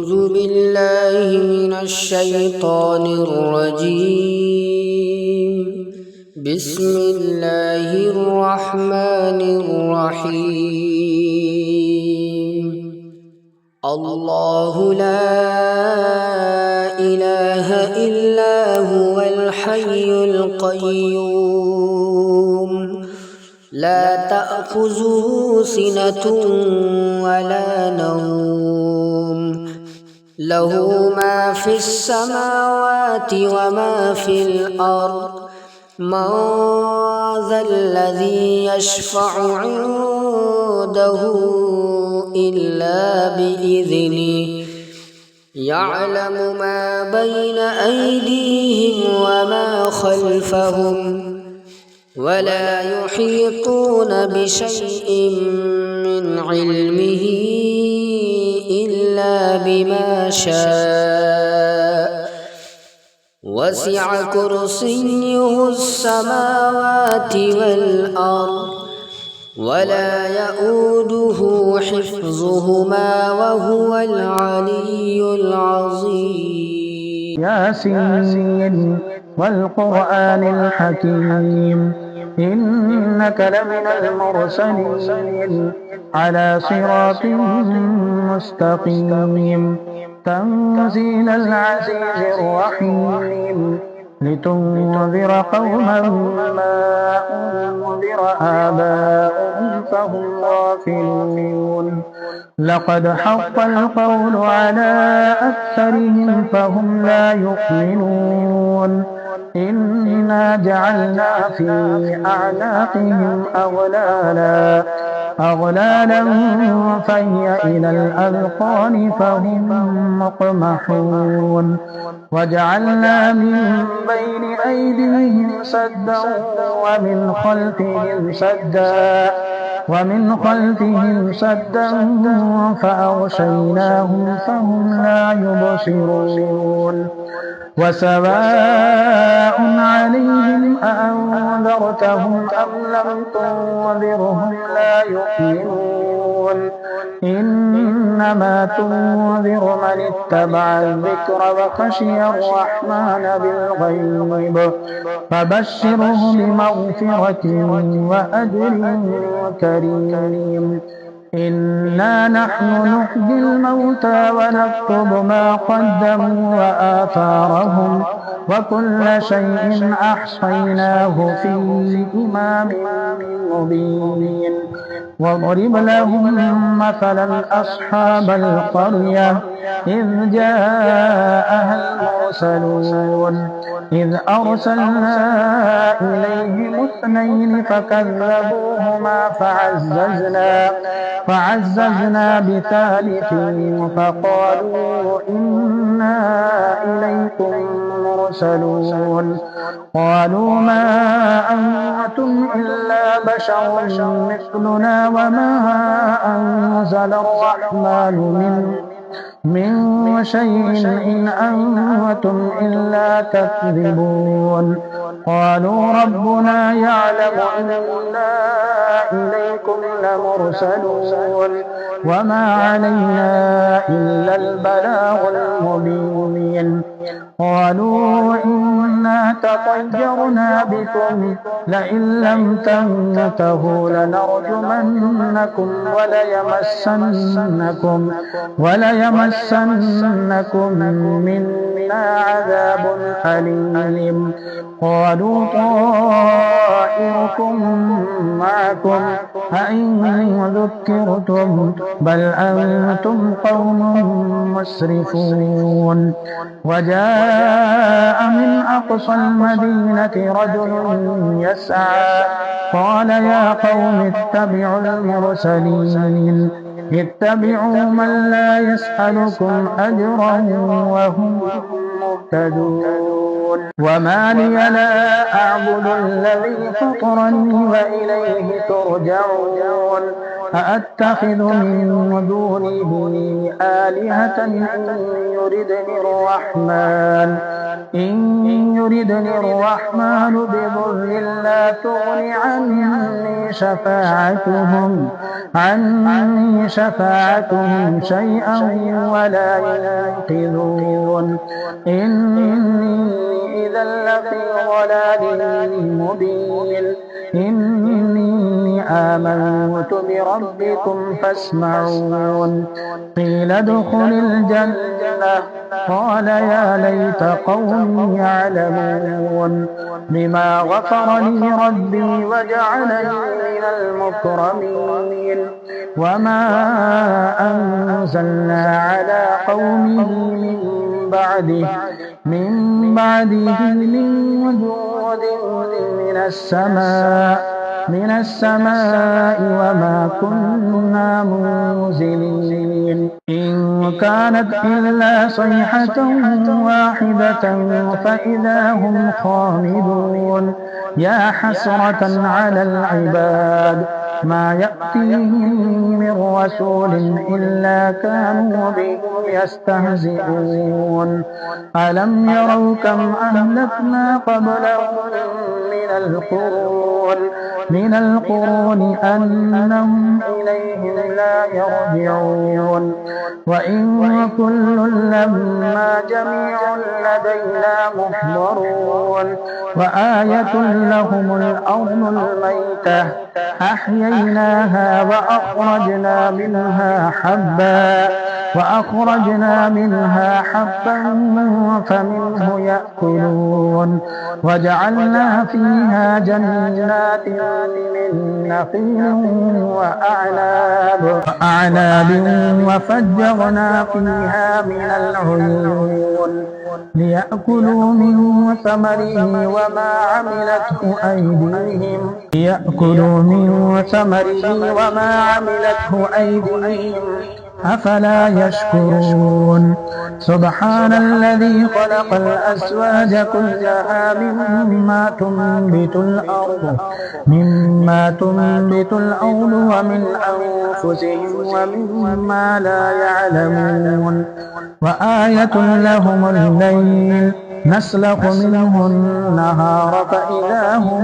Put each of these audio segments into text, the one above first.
أعوذ بالله من الشيطان الرجيم. بسم الله الرحمن الرحيم. الله لا إله إلا هو الحي القيوم لا تأخذه سنة ولا نوم له ما في السماوات وما في الأرض من ذا الذي يشفع عنده إلا بإذنه يعلم ما بين أيديهم وما خلفهم ولا يحيطون بشيء من علمه إلا بما شاء وسع كرسيه السماوات والأرض ولا يؤوده حفظهما وهو العلي العظيم. ياسين والقرآن الحكيم إنك لمن المرسلين على صراط مستقيم تنزيل العزيز الرحيم لتنذر قوما ما أنذر آباؤهم فهم غافلون لقد حق القول على أكثرهم فهم لا يؤمنون إنا جعلنا في أعناقهم أغلالا فهي إلى الأذقان فهم مقمحون وجعلنا من بين أيديهم سدا ومن خلفهم سدا فأغشيناهم فهم لا يبصرون وسواء عليهم أأنذرتهم أم لم تنذرهم لا يؤمنون إنما تنذر من اتبع الذكر وخشي الرحمن بالغيب فبشره بمغفرة وأجر كريم إنا نحن نحيي الموتى ونكتب ما قدموا وآثارهم وكل شيء أحصيناه في إمام مبين واضرب لهم مثلا أصحاب القرية إذ جاءها المرسلون إذ أرسلنا إليهم اثنين فكذبوهما فعززنا بثالث فقالوا إنا إليكم مرسلون قالوا ما أنتم إلا بشر مثلنا وما أنزل الرحمن من شيء إن أنتم إلا تكذبون قالوا ربنا يعلم إنا إليكم لمرسلون وما علينا إلا البلاغ المبين قالوا إنا تطيرنا بكم لئن لم تنتهوا لنرجمنكم وليمسنكم منا عذاب أليم قالوا طائركم معكم أئن ذكرتم بل أنتم قوم مسرفون وجاء من أقصى المدينة رجل يسعى قال يا قوم اتبعوا المرسلين اتبعوا من لا يسألكم أجرا وهم مهتدون وما لي لا أعبد الذي فطرني وإليه ترجعون أأتخذ من دونه آلهة إن يردني الرحمن بضر لا تغن عني شفاعتهم شيئا ولا ينقذون إني إذا لفي ضلال مبين إني آمنت بربكم فاسمعون قيل ادخل الجنة قال يا ليت قومي يعلمون بما غفر لي ربي وجعلني من المكرمين وما أنزلنا على قومه من بعده من جود من السماء وما كنا منزلين إن كانت إلا صيحة واحدة فإذا هم خامدون يا حسرة على العباد ما يأتيهم من رسول إلا كانوا به يستهزئون ألم يروا كم أهلكنا قبلهم من القرون أنهم إليهم لا يرجعون وإن كل لما جميع لدينا محضرون وآية لهم الأرض الميتة أحييناها وأخرجنا منها حبا فمنه يأكلون وجعلنا فيها جنات من نخيل وأعناب وفجرنا فيها من العيون ليأكلوا من ثمره وما عملته أيديهم أفلا يشكرون سبحان الذي خلق الأزواج كلها مما تنبت الأرض ومن أنفسهم ومما لا يعلمون وآية لهم الليل نسلخ منه النهار فإذا هم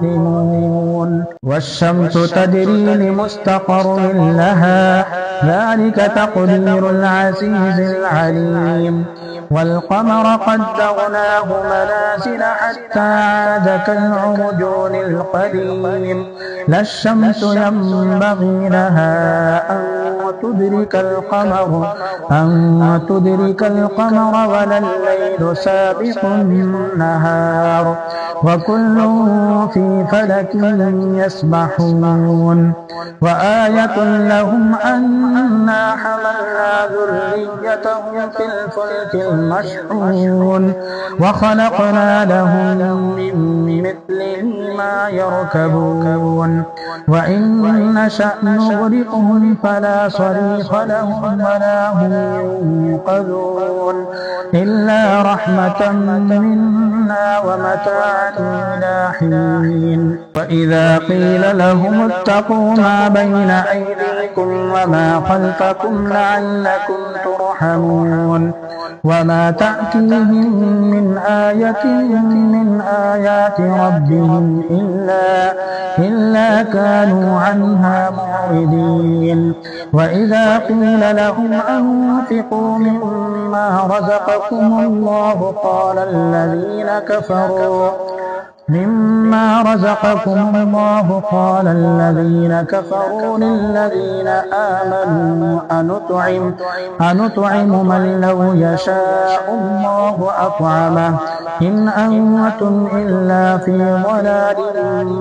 مظلمون والشمس تجري لمستقر لها ذلك تقدير العزيز العليم والقمر قدرناه منازل حتى عاد كالعرجون القديم لا الشمس ينبغي لها أن تدرك القمر ولا الليل سابق النهار وكل في فلك يسبحون وآية لهم أنا حملنا ذريتهم في الفلك المشحون وخلقنا لهم من مثله ما يركبون وإن نشأ نغرقهم فلا صريخ لهم ولا هم ينقذون إلا رحمة منا ومتاعا إلى حين وإذا قيل لهم اتقوا ما بين أيديكم وما خلفكم لعلكم ترحمون وما تأتيهم من آية من آيات ربهم إلا كانوا عنها معرضين وإذا قيل لهم أنفقوا مما رزقكم الله قال الذين كفروا للذين آمنوا أنطعم من لو يشاء الله أطعمه إن أنتم إلا في ضلال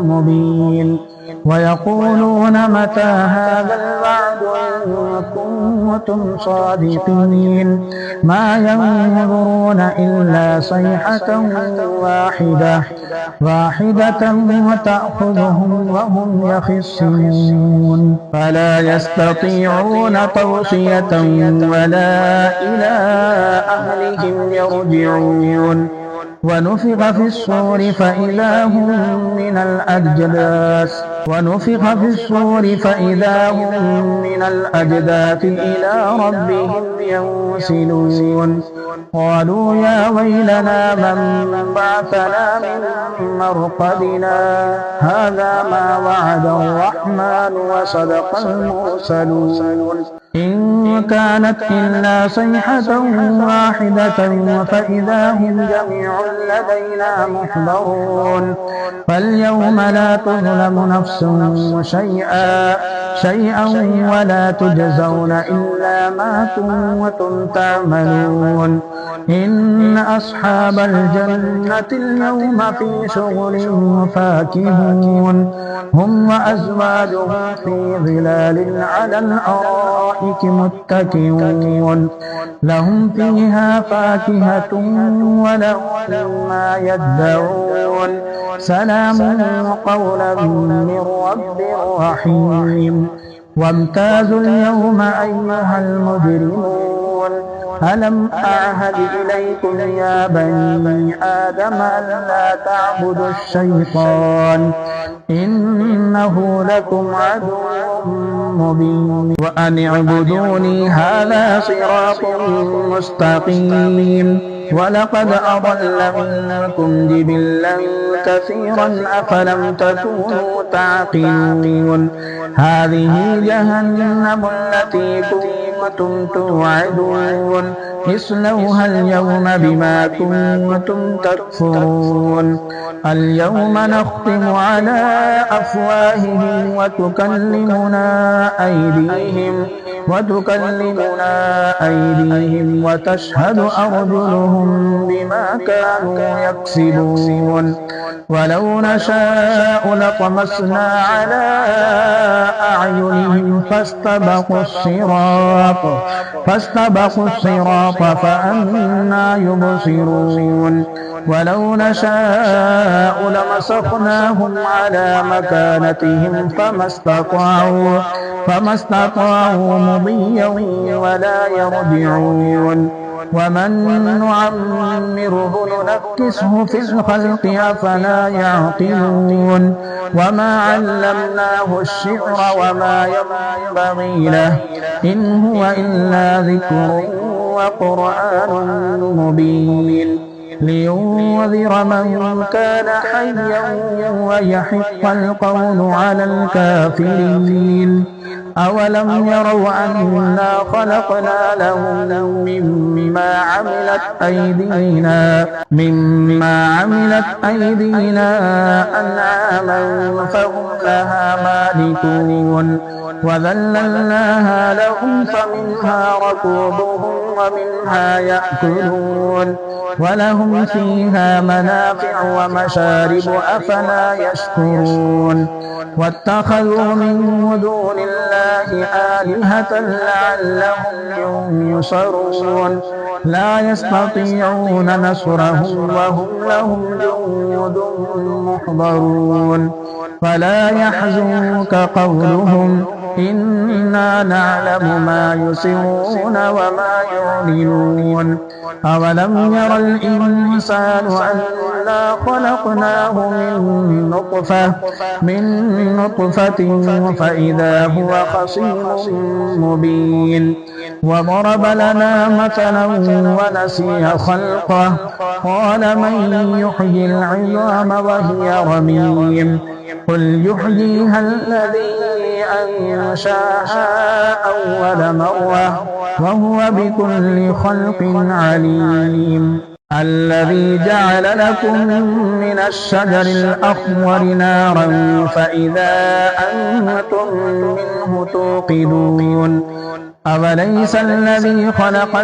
مبين ويقولون متى هذا الوعد إن كنتم صادقين ما ينظرون إلا صيحة واحدة وتأخذهم وهم يخصمون فلا يستطيعون توصية ولا إلى أهلهم يرجعون ونفخ في الصور فإذا هم من الأجداث إلى ربهم ينسلون قالوا يا ويلنا من بعثنا من مرقدنا هذا ما وعد الرحمن وصدق المرسلون إن كانت إلا صيحة واحدة فإذا هم جميع لدينا محضرون فاليوم لا تظلم نفس شيئا ولا تجزون إلا ما كنتم تعملون إن أصحاب الجنة اليوم في شغل فاكهون هم وأزواجهم في ظلال على الأرائك متكئون لهم فيها فاكهة ولهم ما يدعون سلام قولا من رب رحيم وامتازوا اليوم أيها المجرمون ألم أعهد إليكم يا بني آدم ألا تعبدوا الشيطان إنه لكم عدو مبين وأن اعبدوني هذا صراط مستقيم ولقد أضل منكم جبلا كثيرا أفلم تكونوا تعقلون هذه جهنم التي كنتم توعدون اصلوها اليوم بما كنتم تكفرون اليوم نختم على أفواههم وتكلمنا أيديهم وتشهد أرجلهم بما كانوا يكسبون ولو نشاء لطمسنا على أعينهم فاستبقوا الصراط فأنى يبصرون ولو نشاء لمسخناهم على مكانتهم فما استطاعوا مضيا ولا يرجعون ومن نعمره ننكسه في الخلق أفلا يعقلون وما علمناه الشعر وما ينبغي له إن هو إلا ذكر وقرآن مبين لينذر من كان حيا ويحق القول على الكافرين أولم يروا أنا خلقنا لهم مما عملت أيدينا أنعاما فهم لها مالكون وذللناها لهم فمنها ركوبهم ومنها يأكلون ولهم فيها منافع ومشارب أفلا يشكرون واتخذوا من دون الله آلهة لعلهم ينصرون لا يستطيعون نصرهم وهم لهم جند محضرون فلا يحزنك قولهم إنا نعلم ما يسرون وما يعلنون أولم ير الإنسان أنا خلقناه من نطفة فإذا هو خصيم مبين وضرب لنا مثلا ونسي خلقه قال من يحيي العظام وهي رميم قل يحييها الذي أنشاها أول مرة وهو بكل خلق عليم الذي جعل لكم من الشجر الأخضر نارا فإذا أنتم منه توقدون أوليس الذي خلق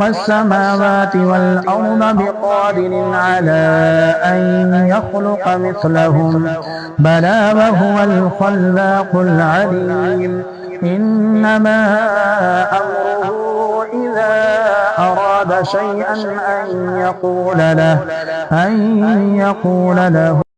السماوات والأرض بقادر على أن يخلق مثلهم بلى وهو الخلاق العليم إنما أمره إذا أراد شيئا أن يقول له